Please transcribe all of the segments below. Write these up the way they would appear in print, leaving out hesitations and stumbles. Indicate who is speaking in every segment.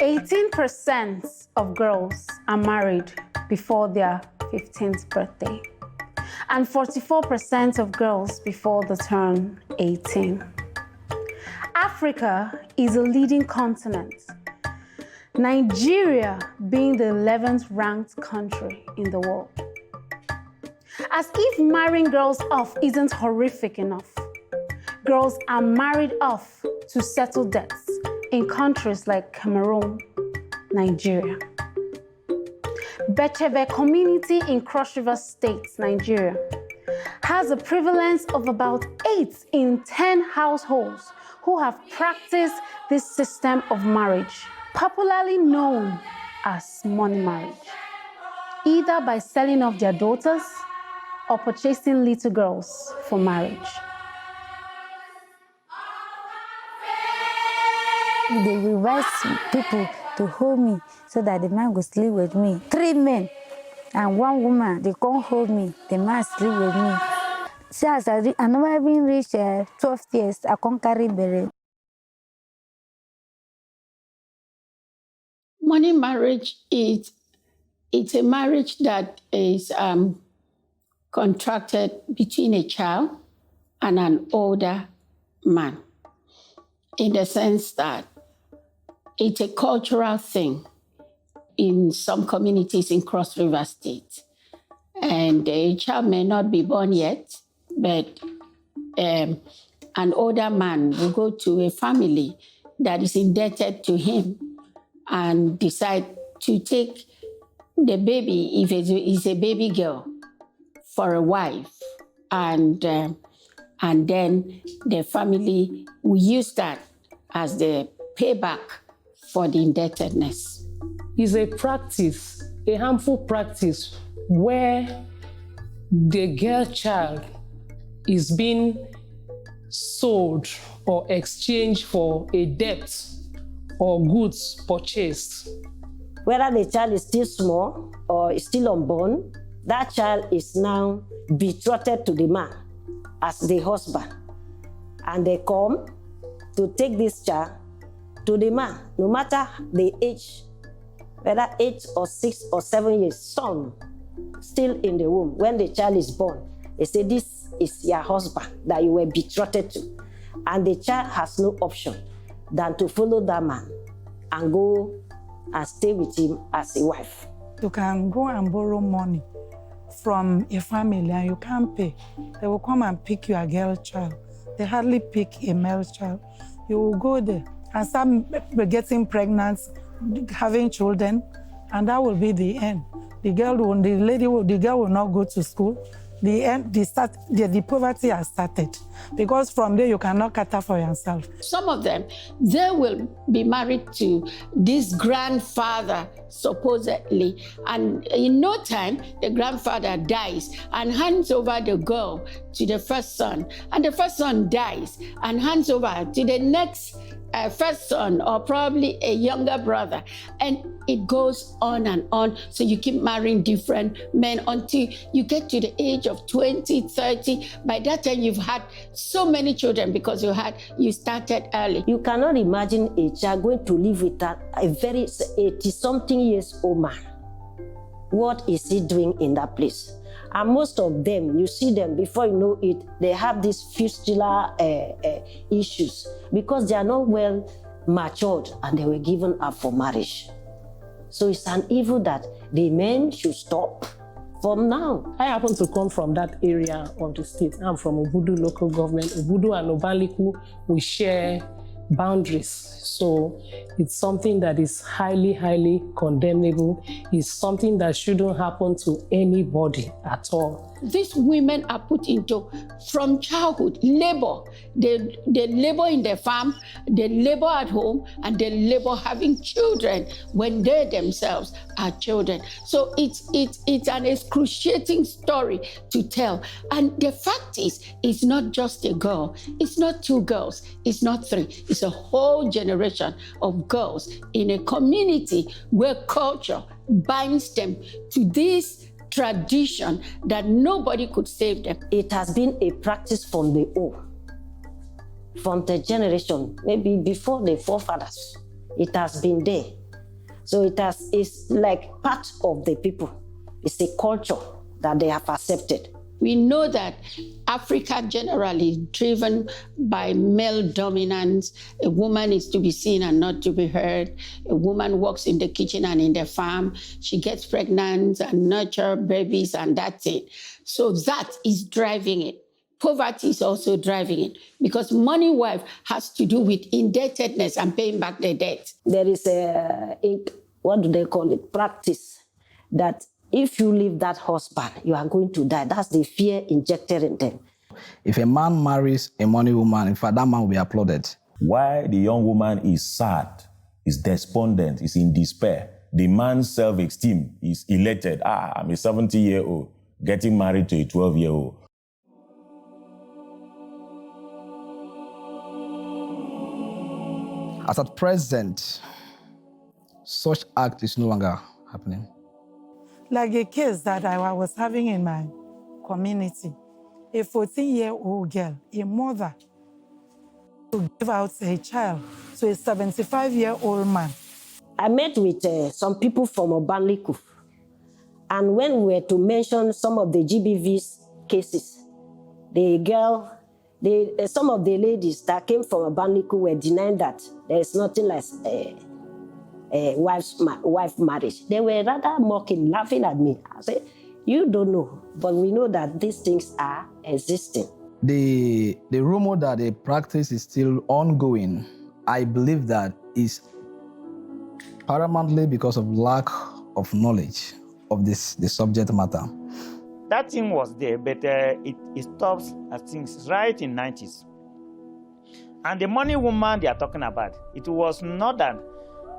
Speaker 1: 18% of girls are married before their 15th birthday, and 44% of girls before they turn 18. Africa is a leading continent, Nigeria being the 11th ranked country in the world. As if marrying girls off isn't horrific enough, girls are married off to settle debts in countries like Cameroon, Nigeria. Becheve community in Cross River State, Nigeria, has a prevalence of about 8 in 10 households who have practiced this system of marriage, popularly known as money marriage, either by selling off their daughters or purchasing little girls for marriage.
Speaker 2: They reverse people to hold me so that the man will sleep with me. 3 men and 1 woman, they can't hold me. The man sleep with me. See, as I never even reached 12 years, I can't carry belly.
Speaker 3: Money marriage it's a marriage that is contracted between a child and an older man, in the sense that it's a cultural thing in some communities in Cross River State. And a child may not be born yet, but an older man will go to a family that is indebted to him and decide to take the baby, if it's a baby girl, for a wife. And then the family will use that as the payback for the indebtedness.
Speaker 4: It's a practice, a harmful practice, where the girl child is being sold or exchanged for a debt or goods purchased.
Speaker 5: Whether the child is still small or is still unborn, that child is now betrothed to the man as the husband. And they come to take this child to the man, no matter the age, whether 8 or 6 or 7 years, some still in the womb. When the child is born, they say, this is your husband that you were betrothed to. And the child has no option than to follow that man and go and stay with him as a wife.
Speaker 6: You can go and borrow money from a family and you can't pay. They will come and pick your girl child. They hardly pick a male child. You will go there and start getting pregnant, having children, and that will be the end. The girl will not go to school. The poverty has started, because from there you cannot cater for yourself.
Speaker 3: Some of them, they will be married to this grandfather, supposedly, and in no time, the grandfather dies and hands over the girl to the first son, and the first son dies and hands over to the next first son, or probably a younger brother. And it goes on and on. So you keep marrying different men until you get to the age of 20, 30. By that time, you've had so many children because you started early.
Speaker 5: You cannot imagine a child going to live with a very 80-something years old man. What is he doing in that place? And most of them, you see them, before you know it, they have these fistula issues because they are not well matured and they were given up for marriage. So it's an evil that the men should stop from now.
Speaker 4: I happen to come from that area of the state. I'm from Obudu local government. Obudu and Obaliku, we share boundaries. So it's something that is highly, highly condemnable. It's something that shouldn't happen to anybody at all.
Speaker 3: These women are put into, from childhood, labor. They labor in the farm, they labor at home, and they labor having children when they themselves are children. So it's an excruciating story to tell. And the fact is, it's not just a girl. It's not 2 girls. It's not 3. It's a whole generation of girls in a community where culture binds them to this tradition that nobody could save them.
Speaker 5: It has been a practice from the old, from the generation, maybe before the forefathers. It has been there. So it's like part of the people. It's a culture that they have accepted.
Speaker 3: We know that Africa generally is driven by male dominance. A woman is to be seen and not to be heard. A woman works in the kitchen and in the farm. She gets pregnant and nurtures babies, and that's it. So that is driving it. Poverty is also driving it, because money wife has to do with indebtedness and paying back the debt.
Speaker 5: There is what do they call it? Practice that if you leave that husband, you are going to die. That's the fear injected in them.
Speaker 7: If a man marries a money woman, in fact, that man will be applauded.
Speaker 8: Why the young woman is sad, is despondent, is in despair. The man's self-esteem is elated. I'm a 70-year-old getting married to a 12-year-old.
Speaker 7: As at present, such act is no longer happening.
Speaker 6: Like a case that I was having in my community, a 14-year-old girl, a mother, to give out a child to a 75-year-old man.
Speaker 5: I met with some people from Obanliku, and when we were to mention some of the GBV's cases, some of the ladies that came from Obanliku were denying that there is nothing like wife marriage. They were rather mocking, laughing at me. I said, you don't know, but we know that these things are existing.
Speaker 7: The rumor that the practice is still ongoing, I believe that is paramountly because of lack of knowledge of the subject matter.
Speaker 9: That thing was there, but it stops, I think, right in 90s. And the money woman they are talking about, it was not that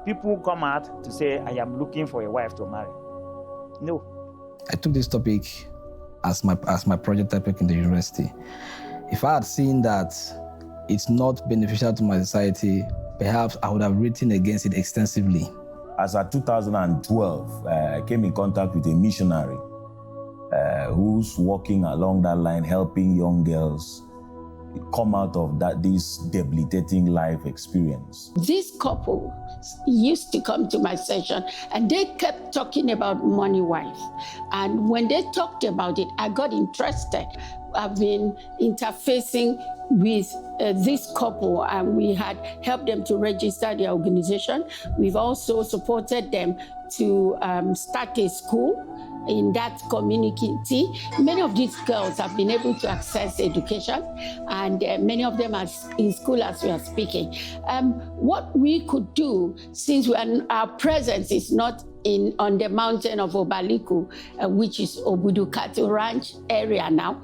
Speaker 9: people come out to say, I am looking for a wife to marry. No.
Speaker 7: I took this topic as my project topic in the university. If I had seen that it's not beneficial to my society, perhaps I would have written against it extensively.
Speaker 8: As of 2012, I came in contact with a missionary who's walking along that line, helping young girls come out of this debilitating life experience.
Speaker 3: This couple used to come to my session and they kept talking about money wife. And when they talked about it, I got interested. I've been interfacing with this couple, and we had helped them to register their organization. We've also supported them to start a school in that community. Many of these girls have been able to access education, and many of them are in school as we are speaking. What we could do, since our presence is not on the mountain of Obaliku, which is Obudu Cattle Ranch area now,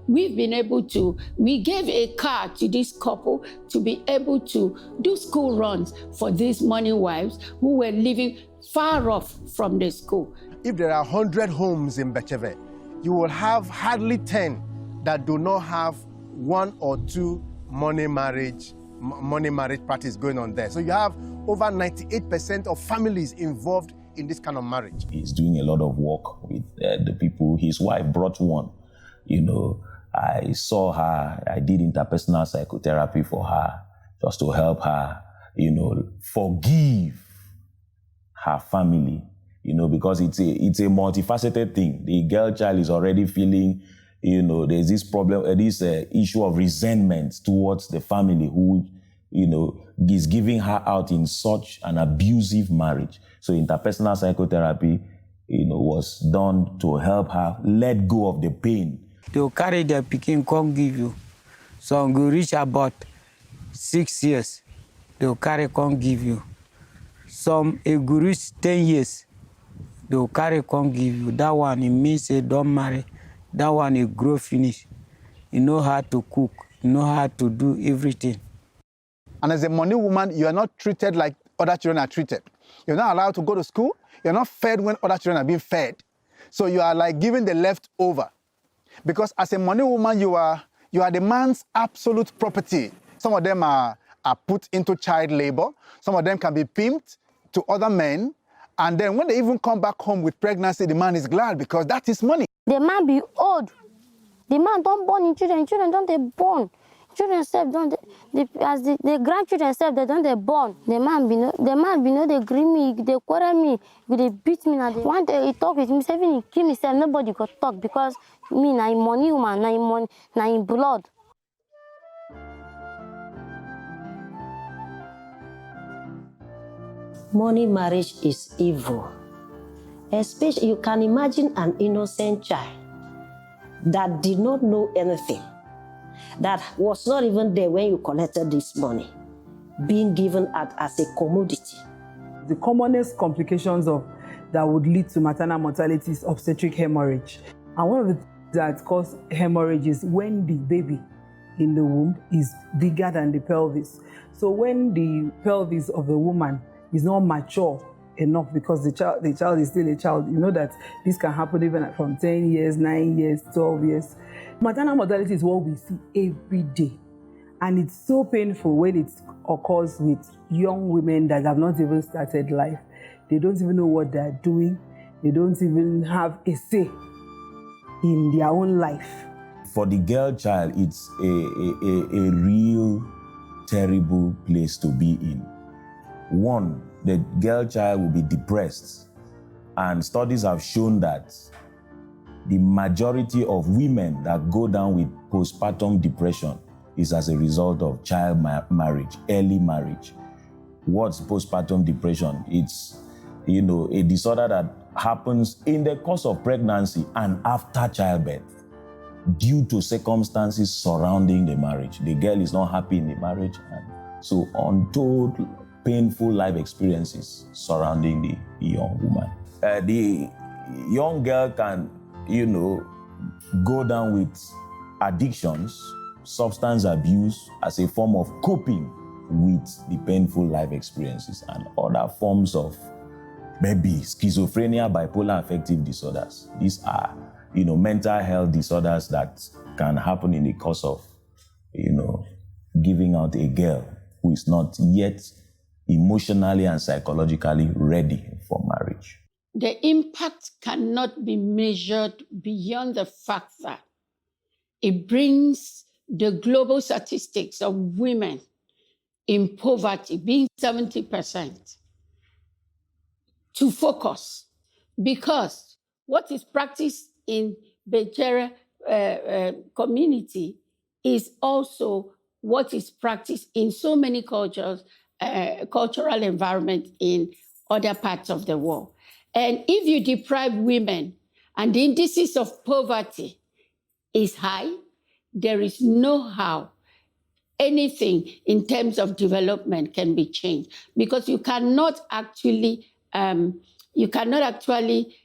Speaker 3: we've been able to, we gave a car to this couple to be able to do school runs for these money wives who were living far off from the school.
Speaker 10: If there are 100 homes in Becheve, you will have hardly 10 that do not have one or two money marriage practice going on there. So you have over 98% of families involved in this kind of marriage.
Speaker 8: He's doing a lot of work with the people. His wife brought one. I saw her, I did interpersonal psychotherapy for her, just to help her, forgive her family, because it's a multifaceted thing. The girl child is already feeling, there's this problem, this issue of resentment towards the family who, is giving her out in such an abusive marriage. So interpersonal psychotherapy, was done to help her let go of the pain.
Speaker 11: They'll carry their pikin, come give you. Some go reach about 6 years. They'll carry, come give you. Some go reach 10 years. They'll carry, come give you. That one, it means they don't marry. That one, it grow finish. You know how to cook. You know how to do everything.
Speaker 10: And as a money woman, you are not treated like other children are treated. You're not allowed to go to school. You're not fed when other children are being fed. So you are like giving the leftover. Because as a money woman, you are the man's absolute property. Some of them are put into child labor. Some of them can be pimped to other men. And then when they even come back home with pregnancy, the man is glad because that is money.
Speaker 2: The man be old. The man don't born in children don't they born.
Speaker 12: children self don't as the grandchildren self they don't they born. The man be no they green me, they quarrel me, they beat me. Now one day he talk with me, say he kill me, say nobody could talk because me na him money woman, na him blood.
Speaker 5: Money marriage is evil. Especially, you can imagine an innocent child that did not know anything, that was not even there when you collected this money, being given out as a commodity.
Speaker 13: The commonest complications that would lead to maternal mortality is obstetric hemorrhage. And one of the things that cause hemorrhage is when the baby in the womb is bigger than the pelvis. So when the pelvis of the woman is not mature enough, because the child is still a child, you know that this can happen even from 10 years, 9 years, 12 years. Maternal mortality is what we see every day. And it's so painful when it occurs with young women that have not even started life. They don't even know what they're doing. They don't even have a say in their own life.
Speaker 8: For the girl child, it's a real terrible place to be in. One, the girl child will be depressed. And studies have shown that the majority of women that go down with postpartum depression is as a result of child marriage, early marriage. What's postpartum depression? It's, a disorder that happens in the course of pregnancy and after childbirth due to circumstances surrounding the marriage. The girl is not happy in the marriage, and so untold painful life experiences surrounding the young woman. The young girl can, go down with addictions, substance abuse as a form of coping with the painful life experiences, and other forms of maybe schizophrenia, bipolar affective disorders. These are, mental health disorders that can happen in the course of, giving out a girl who is not yet emotionally and psychologically ready for marriage.
Speaker 3: The impact cannot be measured beyond the fact that it brings the global statistics of women in poverty, being 70%, to focus. Because what is practiced in Bejere community is also what is practiced in so many cultures, cultural environment in other parts of the world. And if you deprive women and the indices of poverty is high, there is no how anything in terms of development can be changed, because you cannot actually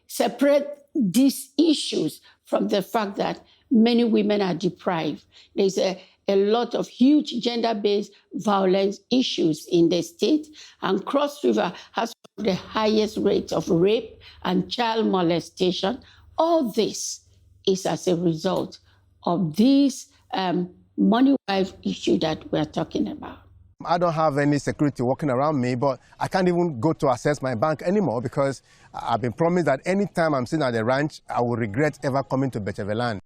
Speaker 3: separate these issues from the fact that many women are deprived. There's a lot of huge gender-based violence issues in the state, and Cross River has the highest rates of rape and child molestation. All this is as a result of this money wife issue that we're talking about.
Speaker 10: I don't have any security walking around me, but I can't even go to access my bank anymore because I've been promised that anytime I'm sitting at the ranch, I will regret ever coming to Becheveland.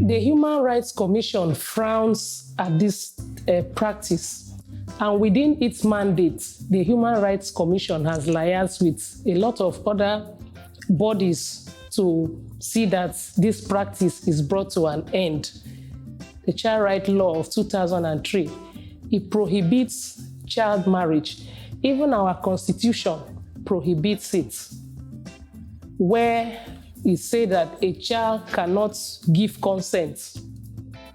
Speaker 4: The Human Rights Commission frowns at this practice, and within its mandate, the Human Rights Commission has liaised with a lot of other bodies to see that this practice is brought to an end. The Child Rights Law of 2003, it prohibits child marriage. Even our Constitution prohibits it, where it says that a child cannot give consent.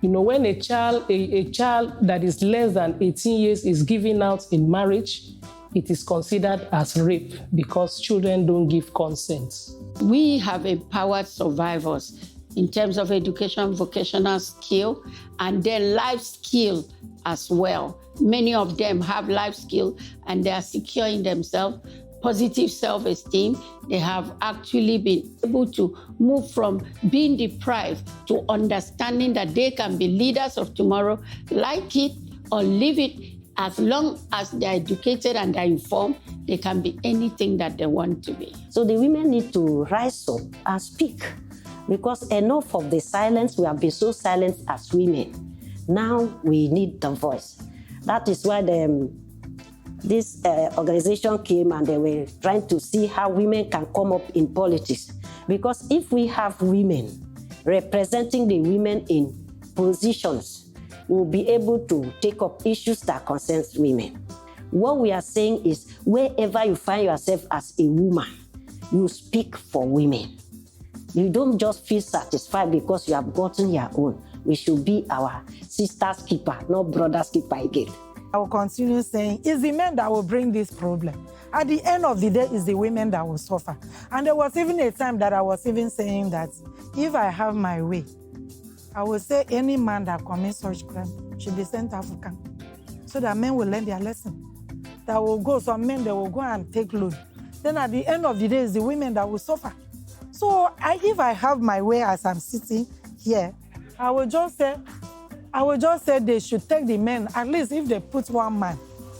Speaker 4: When a child that is less than 18 years is given out in marriage, it is considered as rape because children don't give consent.
Speaker 3: We have empowered survivors in terms of education, vocational skill, and then life skill as well. Many of them have life skill and they are secure in themselves, positive self-esteem. They have actually been able to move from being deprived to understanding that they can be leaders of tomorrow, like it or leave it. As long as they're educated and they're informed, they can be anything that they want to be.
Speaker 5: So the women need to rise up and speak Because enough of the silence, we have been so silent as women. Now we need the voice. That is why this organization came and they were trying to see how women can come up in politics. Because if we have women representing the women in positions, we'll be able to take up issues that concern women. What we are saying is, wherever you find yourself as a woman, you speak for women. You don't just feel satisfied because you have gotten your own. We should be our sister's keeper, not brother's keeper again.
Speaker 6: I will continue saying, it's the men that will bring this problem. At the end of the day, it's the women that will suffer. And there was even a time that I was even saying that if I have my way, I will say any man that commits such crime should be sent to Africa, so that men will learn their lesson. That will go, some men, they will go and take loan. Then at the end of the day, it's the women that will suffer. So if I have my way as I'm sitting here, I will just say they should take the men, at least if they put one man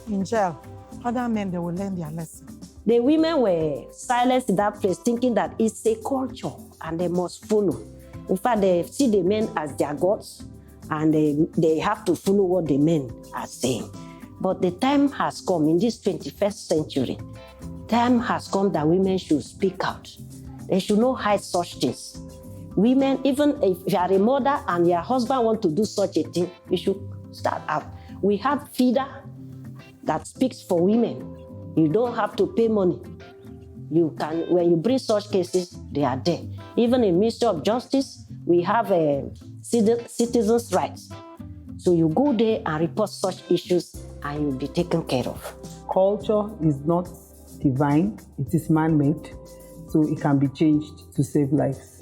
Speaker 6: in jail, other men, they will learn their lesson.
Speaker 5: The women were silenced in that place, thinking that it's a culture and they must follow. In fact, they see the men as their gods and they have to follow what the men are saying. But the time has come in this 21st century, time has come that women should speak out. They should not hide such things. Women, even if you are a mother and your husband wants to do such a thing, you should start out. We have feeder that speaks for women. You don't have to pay money. You can, when you bring such cases, they are there. Even in Ministry of Justice, we have citizens' rights. So you go there and report such issues and you'll be taken care of.
Speaker 13: Culture is not divine, it is man-made, so it can be changed to save lives.